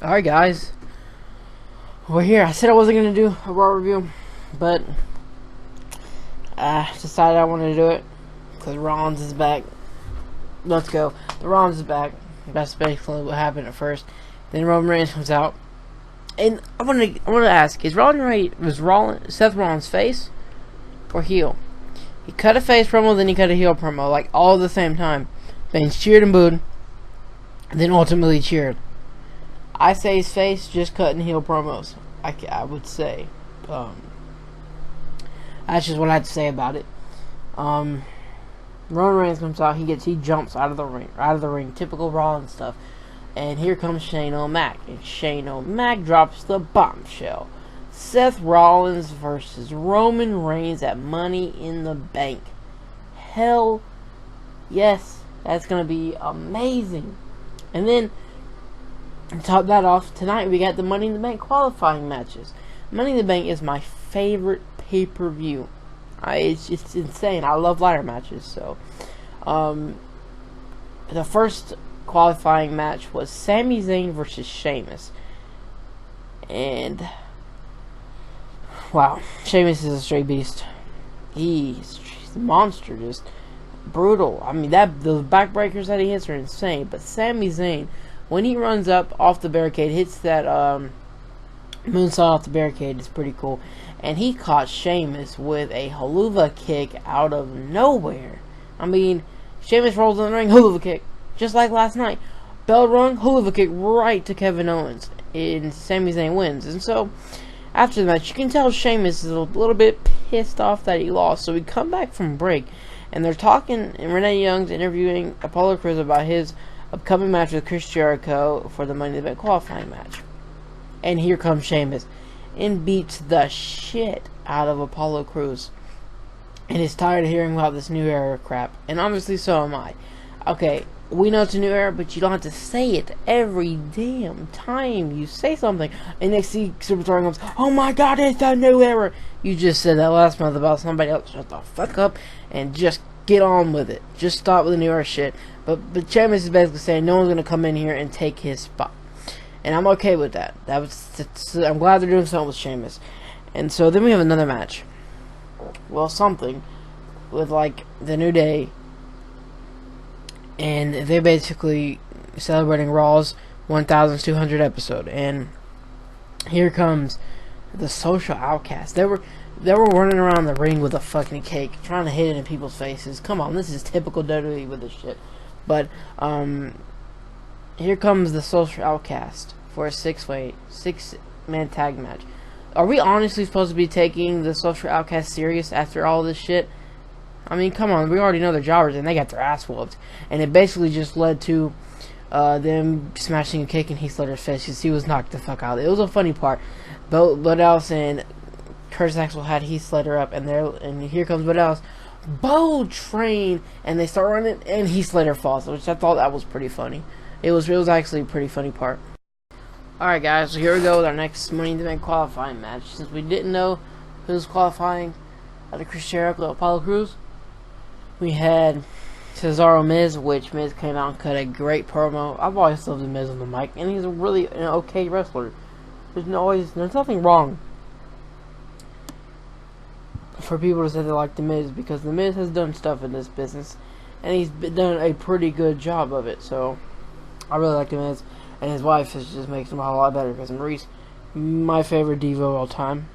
Alright guys, we're here. I said I wasn't going to do a Raw review, but I decided I wanted to do it because Rollins is back. Let's go. The Rollins is back. That's basically what happened at first. Then Roman Reigns comes out, and I want to ask: was Seth Rollins face or heel? He cut a face promo, then he cut a heel promo, like all at the same time. Then cheered and booed, and then ultimately cheered. I say his face, just cutting heel promos. I would say. That's just what I had to say about it. Roman Reigns comes out. He jumps out of the ring. Typical Rollins stuff. And here comes Shane O'Mac. And Shane O'Mac drops the bombshell. Seth Rollins versus Roman Reigns at Money in the Bank. Hell yes. That's going to be amazing. And then, to top that off, tonight we got the Money in the Bank qualifying matches. Money in the Bank is my favorite pay-per-view. It's insane. I love ladder matches. So, the first qualifying match was Sami Zayn versus Sheamus. And, wow, Sheamus is a straight beast. He's a monster, just brutal. I mean, those backbreakers that he hits are insane. But Sami Zayn, when he runs up off the barricade, hits that moonsault off the barricade, it's pretty cool. And he caught Sheamus with a haluva kick out of nowhere. I mean, Sheamus rolls in the ring, haluva kick, just like last night. Bell rung, haluva kick right to Kevin Owens, and Sami Zayn wins. And so, after the match, you can tell Sheamus is a little bit pissed off that he lost. So we come back from break, and they're talking, and Renee Young's interviewing Apollo Crews about his upcoming match with Chris Jericho for the Money in the Bank qualifying match. And here comes Sheamus and beats the shit out of Apollo Crews. And is tired of hearing about this new era crap. And obviously so am I. Okay, we know it's a new era, but you don't have to say it every damn time you say something. And next thing Superstar comes, oh my god, it's a new era. You just said that last month about somebody else. Shut the fuck up and just get on with it. Just stop with the new era shit. But Sheamus is basically saying no one's going to come in here and take his spot. And I'm okay with that. I'm glad they're doing something with Sheamus. And so then we have another match. Well, something with like the New Day. And they're basically celebrating Raw's 1,200 episode. And here comes the Social Outcast. They were running around the ring with a fucking cake, trying to hit it in people's faces. Come on, this is typical WWE with this shit. But here comes the Social Outcast for a six-man tag match. Are we honestly supposed to be taking the Social Outcast serious after all this shit? I mean, come on, we already know they're jobbers and they got their ass whooped. And it basically just led to them smashing a cake in Heath Slater's face because he was knocked the fuck out. It was a funny part. Bud Ellis and Curtis Axel had Heath Slater up, and here comes Bud Ellis. Bow train, and they start running, and Heath Slater falls, which I thought that was pretty funny. It was actually a pretty funny part. Alright guys, so here we go with our next Money in the Bank qualifying match. Since we didn't know who was qualifying out of Chris Jericho, Apollo Crews, we had Cesaro Miz, which Miz came out and cut a great promo. I've always loved the Miz on the mic, and he's a really an okay wrestler. There's nothing wrong for people to say they like the Miz, because the Miz has done stuff in this business, and he's done a pretty good job of it. So I really like the Miz, and his wife just makes him a lot better, because Maurice, my favorite diva of all time.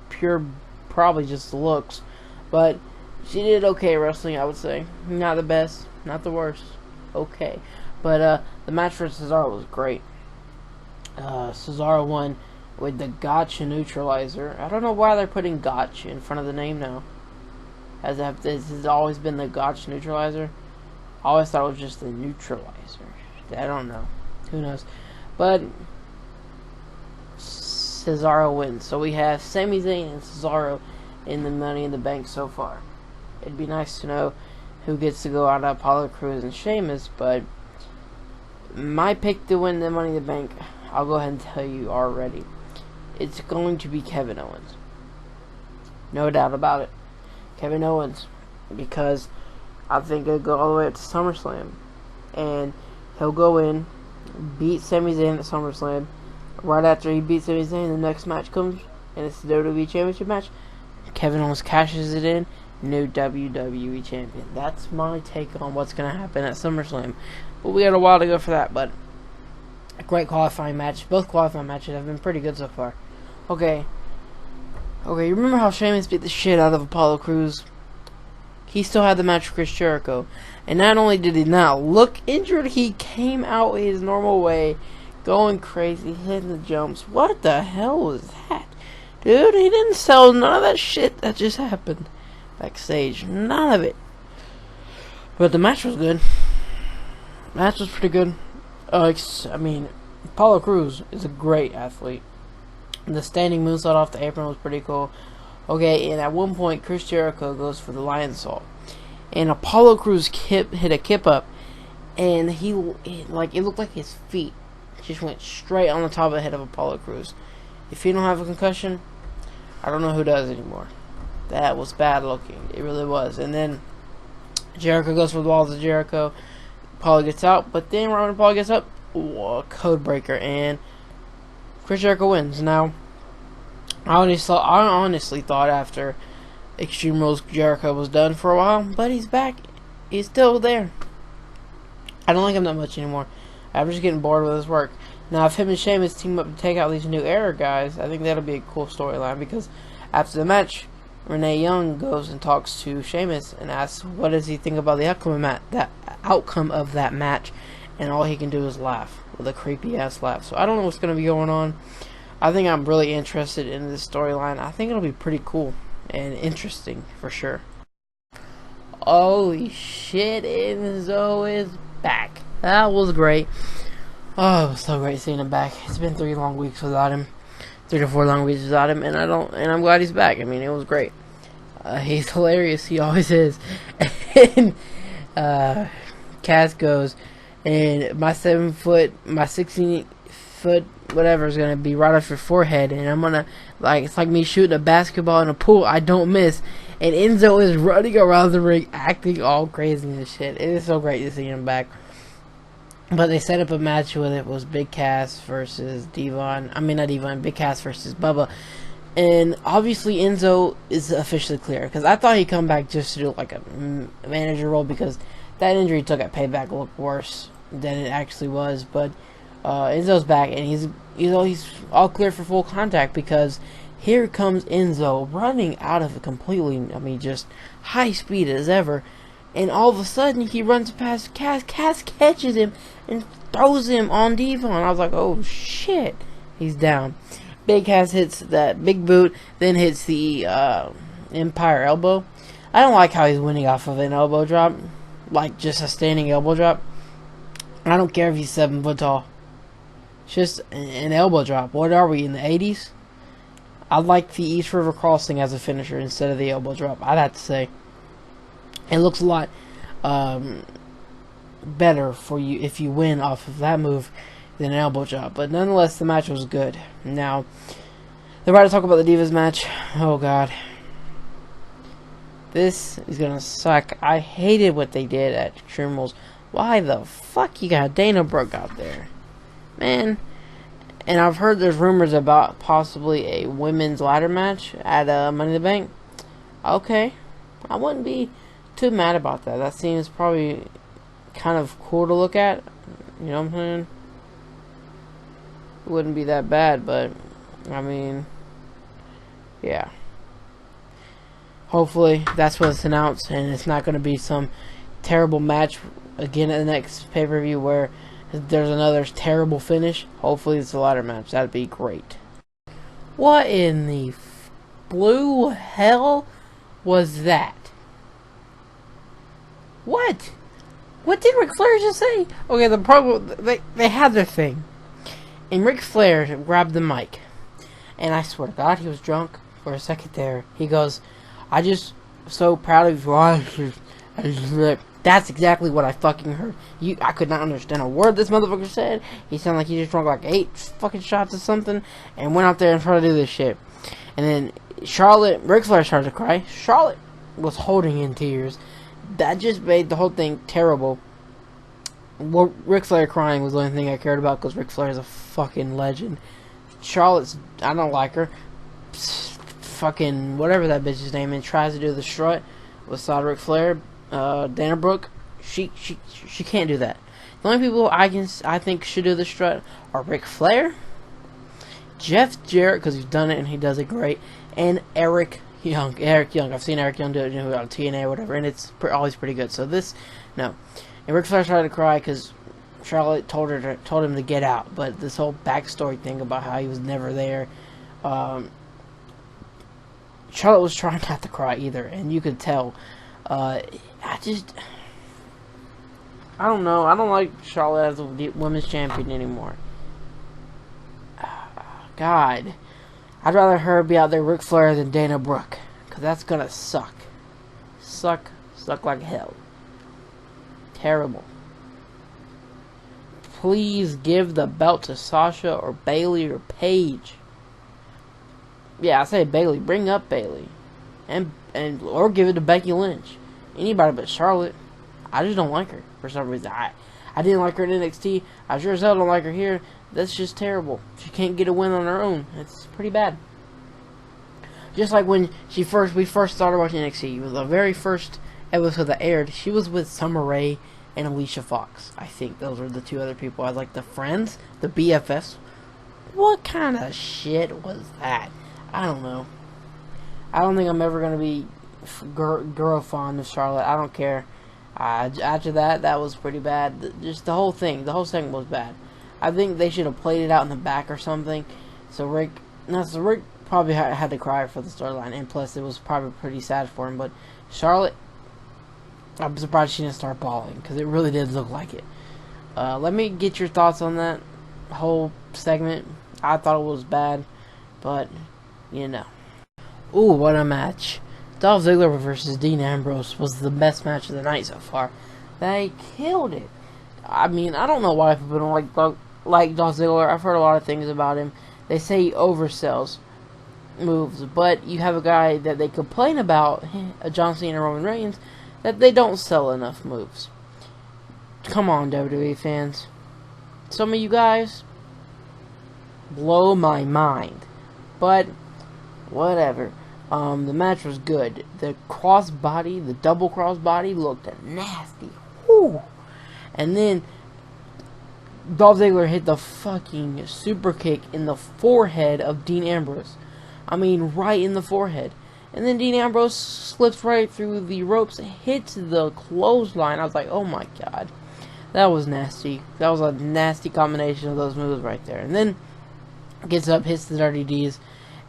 Pure, probably just the looks, but she did okay wrestling, I would say. Not the best, not the worst, okay. But the match for Cesaro was great. Cesaro won with the Gotcha Neutralizer. I don't know why they're putting Gotcha in front of the name now. This has always been the Gotcha Neutralizer. I always thought it was just the Neutralizer. I don't know. Who knows? But Cesaro wins. So we have Sami Zayn and Cesaro in the Money in the Bank so far. It'd be nice to know who gets to go out of Apollo Crews and Sheamus, but my pick to win the Money in the Bank, I'll go ahead and tell you already. It's going to be Kevin Owens. No doubt about it. Kevin Owens. Because I think it'll go all the way up to SummerSlam. And he'll go in beat Sami Zayn at SummerSlam. Right after he beats Sami Zayn, the next match comes, and it's the WWE Championship match. Kevin Owens cashes it in, new WWE Champion. That's my take on what's going to happen at SummerSlam. But we got a while to go for that, but a great qualifying match. Both qualifying matches have been pretty good so far. Okay, you remember how Sheamus beat the shit out of Apollo Crews? He still had the match with Chris Jericho. And not only did he not look injured, he came out his normal way, going crazy, hitting the jumps. What the hell was that? Dude, he didn't sell none of that shit that just happened backstage. None of it. But the match was good. Match was pretty good. Apollo Crews is a great athlete. The standing moonsault off the apron was pretty cool. Okay, and at one point, Chris Jericho goes for the lion salt, and Apollo Crews hit a kip up, and it looked like his feet just went straight on the top of the head of Apollo Crews. If he don't have a concussion, I don't know who does anymore. That was bad looking. It really was. And then Jericho goes for the walls of Jericho. Apollo gets out, but then right when Apollo gets up, code breaker, and Chris Jericho wins. Now, I honestly thought after Extreme Rules Jericho was done for a while, but he's back. He's still there. I don't like him that much anymore. I'm just getting bored with his work. Now, if him and Sheamus team up to take out these New Era guys, I think that'll be a cool storyline, because after the match, Renee Young goes and talks to Sheamus and asks what does he think about the outcome of that match, and all he can do is laugh with a creepy ass laugh. So I don't know what's going to be going on. I think I'm really interested in this storyline. I think it'll be pretty cool and interesting for sure. Holy shit, Enzo is back. That was great. Oh, it was so great seeing him back. It's been 3 long weeks without him. 3 to 4 long weeks without him, and I'm glad he's back. I mean, it was great. He's hilarious. He always is. And Cass goes, and my 16 foot whatever is gonna be right off your forehead, and I'm gonna it's like me shooting a basketball in a pool. I don't miss. And Enzo is running around the ring acting all crazy and shit. It is so great to see him back. But they set up a match with it was Big Cass versus Devon. Not Devon, Big Cass versus Bubba. And obviously Enzo is officially clear, because I thought he'd come back just to do like a manager role, because that injury he took at Payback looked worse than it actually was. But Enzo's back, and he's all clear for full contact, because here comes Enzo running out of it completely. Just high speed as ever. And all of a sudden, he runs past Cass. Cass catches him and throws him on Devon. I was like, oh shit, he's down. Big Cass hits that big boot, then hits the Empire elbow. I don't like how he's winning off of an elbow drop, like just a standing elbow drop. I don't care if he's 7 foot tall. It's just an elbow drop. What are we, in the 80s? I like the East River Crossing as a finisher instead of the elbow drop, I'd have to say. It looks a lot better for you if you win off of that move than an elbow drop. But nonetheless, the match was good. Now, they're about to talk about the Divas match. Oh, God. This is going to suck. I hated what they did at Extreme Rules. Why the fuck you got Dana Brooke out there? Man. And I've heard there's rumors about possibly a women's ladder match at Money in the Bank. Okay. I wouldn't be too mad about that. That seems probably kind of cool to look at. You know what I'm saying? It wouldn't be that bad, but yeah. Hopefully that's what's announced, and it's not going to be some terrible match again at the next pay-per-view where there's another terrible finish. Hopefully it's a ladder match. That'd be great. What in the blue hell was that? What? What did Ric Flair just say? Okay, the promo, they had their thing. And Ric Flair grabbed the mic. And I swear to God, he was drunk for a second there. He goes, I just so proud of you. That's exactly what I fucking heard. I could not understand a word this motherfucker said. He sounded like he just drunk like 8 fucking shots of something and went out there and tried to do this shit. And then Ric Flair started to cry. Charlotte was holding in tears. That just made the whole thing terrible. Well, Ric Flair crying was the only thing I cared about because Ric Flair is a fucking legend. Charlotte's, I don't like her. Fucking whatever that bitch's name is, tries to do the strut with Ric Flair, Dana Brooke. She can't do that. The only people I think should do the strut are Ric Flair, Jeff Jarrett because he's done it and he does it great, and Eric Young. I've seen Eric Young do it on TNA or whatever, and it's always pretty good. So this, no. And Ric Flair started to cry because Charlotte told him to get out. But this whole backstory thing about how he was never there, Charlotte was trying not to cry either, and you could tell. I don't know. I don't like Charlotte as a women's champion anymore. God, I'd rather her be out there Ric Flair than Dana Brooke, because that's gonna suck like hell. Terrible. Please give the belt to Sasha or Bayley or Paige. Yeah, I say Bayley. Bring up Bayley, and or give it to Becky Lynch. Anybody but Charlotte. I just don't like her for some reason. I didn't like her in NXT. I sure as hell don't like her here. That's just terrible. She can't get a win on her own. It's pretty bad. Just like when we first started watching NXT. It was the very first episode that aired. She was with Summer Rae and Alicia Fox. I think those were the two other people. I was like the friends, the BFFs. What kind of shit was that? I don't know. I don't think I'm ever going to be girl fond of Charlotte. I don't care. After that was pretty bad. Just the whole thing. The whole segment was bad. I think they should have played it out in the back or something. So Rick probably had to cry for the storyline. And plus, it was probably pretty sad for him. But Charlotte, I'm surprised she didn't start bawling. Because it really did look like it. Let me get your thoughts on that whole segment. I thought it was bad. But, you know. Ooh, what a match. Dolph Ziggler versus Dean Ambrose was the best match of the night so far. They killed it. I mean, I don't know why people don't like Dolph Ziggler. I've heard a lot of things about him. They say he oversells moves, but you have a guy that they complain about, John Cena and Roman Reigns, that they don't sell enough moves. Come on, WWE fans. Some of you guys blow my mind. But, whatever. The match was good. The crossbody, the double crossbody looked nasty. Whew. And then Dolph Ziggler hit the fucking super kick in the forehead of Dean Ambrose. I mean, right in the forehead. And then Dean Ambrose slips right through the ropes, hits the clothesline. I was like, oh my god. That was nasty. That was a nasty combination of those moves right there. And then gets up, hits the Dirty D's,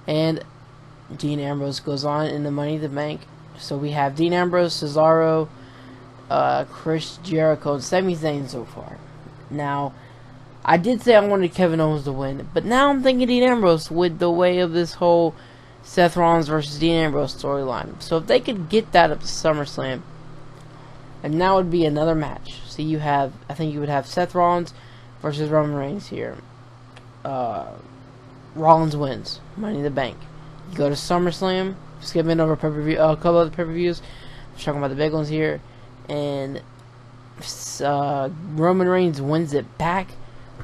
and Dean Ambrose goes on in the Money in the Bank. So we have Dean Ambrose, Cesaro, Chris Jericho, and Sami Zayn so far. Now, I did say I wanted Kevin Owens to win, but now I'm thinking Dean Ambrose with the way of this whole Seth Rollins versus Dean Ambrose storyline. So if they could get that up to SummerSlam, and now would be another match. So you have, I think you would have Seth Rollins versus Roman Reigns here. Rollins wins Money in the Bank. You go to SummerSlam, skipping over pay-per-view, a couple of the pay-per-views. I'm talking about the big ones here, and Roman Reigns wins it back.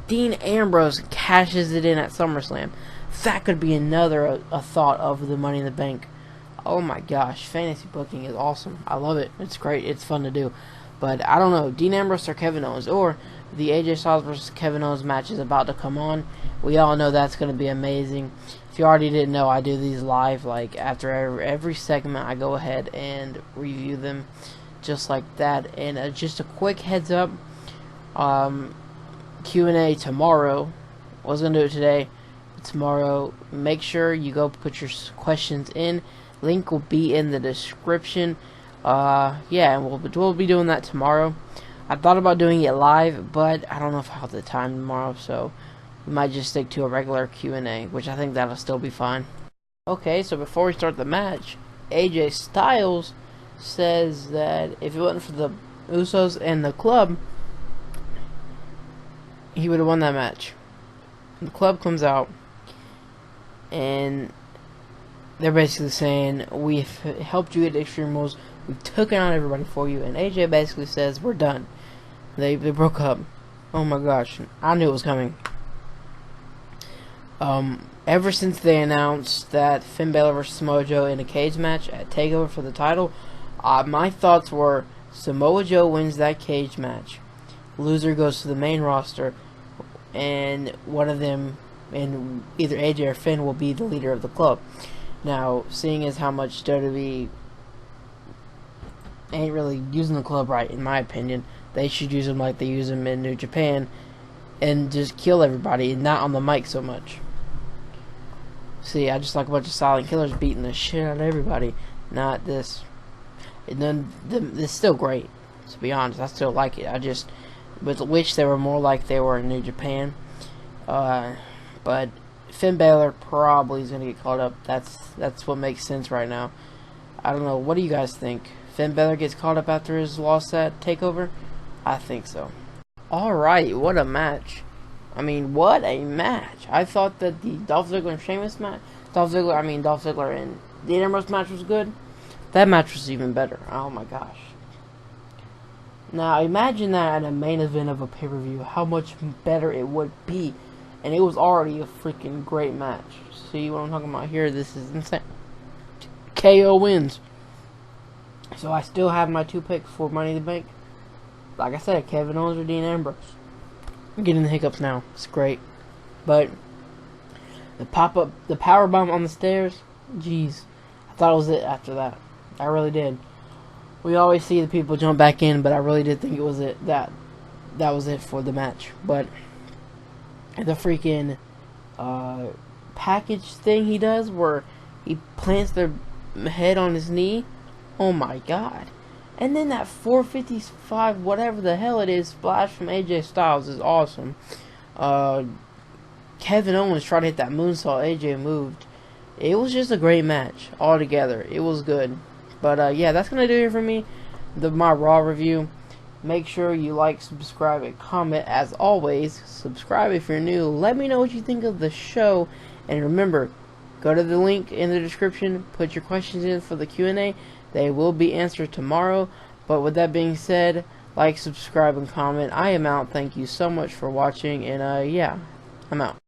Dean Ambrose cashes it in at SummerSlam. That could be another a thought of the Money in the Bank. Oh my gosh, fantasy booking is awesome. I love it. It's great. It's fun to do. But I don't know, Dean Ambrose or Kevin Owens, or the AJ Styles versus Kevin Owens match is about to come on. We all know that's going to be amazing. If you already didn't know, I do these live. Like after every segment, I go ahead and review them, just like that. And just a quick heads up, Q&A tomorrow. I was going to do it today. Tomorrow, make sure you go put your questions in. Link will be in the description. Yeah, and we'll be doing that tomorrow. I thought about doing it live, but I don't know if I'll have the time tomorrow, so we might just stick to a regular Q&A, which I think that'll still be fine. Okay, so before we start the match, AJ Styles says that if it wasn't for the Usos and the club, he would have won that match. The club comes out, and they're basically saying, we've helped you at Extreme Rules, we've taken on everybody for you, and AJ basically says, we're done. They broke up. Oh my gosh, I knew it was coming. Ever since they announced that Finn Balor versus Samoa Joe in a cage match at TakeOver for the title, my thoughts were Samoa Joe wins that cage match. Loser goes to the main roster, and one of them, and either AJ or Finn, will be the leader of the club. Now, seeing as how much WWE ain't really using the club right, in my opinion, they should use them like they use them in New Japan, and just kill everybody, and not on the mic so much. See, I just like a bunch of silent killers beating the shit out of everybody, not this. And then it's still great, to be honest. I still like it. I just wish they were more like they were in New Japan. But Finn Balor probably is gonna get caught up. That's what makes sense right now. I don't know. What do you guys think? Finn Balor gets caught up after his loss at TakeOver? I think so. Alright, what a match. I mean, what a match. I thought that the Dolph Ziggler and Sheamus match, Dolph Ziggler and the Ambrose match was good. That match was even better. Oh my gosh. Now, imagine that at a main event of a pay-per-view, how much better it would be. And it was already a freaking great match. See what I'm talking about here? This is insane. KO wins. So I still have my 2 picks for Money in the Bank. Like I said, Kevin Owens or Dean Ambrose. I'm getting the hiccups now. It's great. But the powerbomb on the stairs, jeez. I thought it was it after that. I really did. We always see the people jump back in, but I really did think it was it. That was it for the match. But the freaking package thing he does, where he plants their head on his knee. Oh my god. And then that 455, whatever the hell it is, splash from AJ Styles is awesome. Kevin Owens tried to hit that moonsault. AJ moved. It was just a great match altogether. It was good. But yeah, that's going to do it for me. My Raw review. Make sure you like, subscribe, and comment. As always, subscribe if you're new. Let me know what you think of the show. And remember, go to the link in the description. Put your questions in for the Q&A. They will be answered tomorrow. But with that being said, like, subscribe, and comment. I am out. Thank you so much for watching. And yeah, I'm out.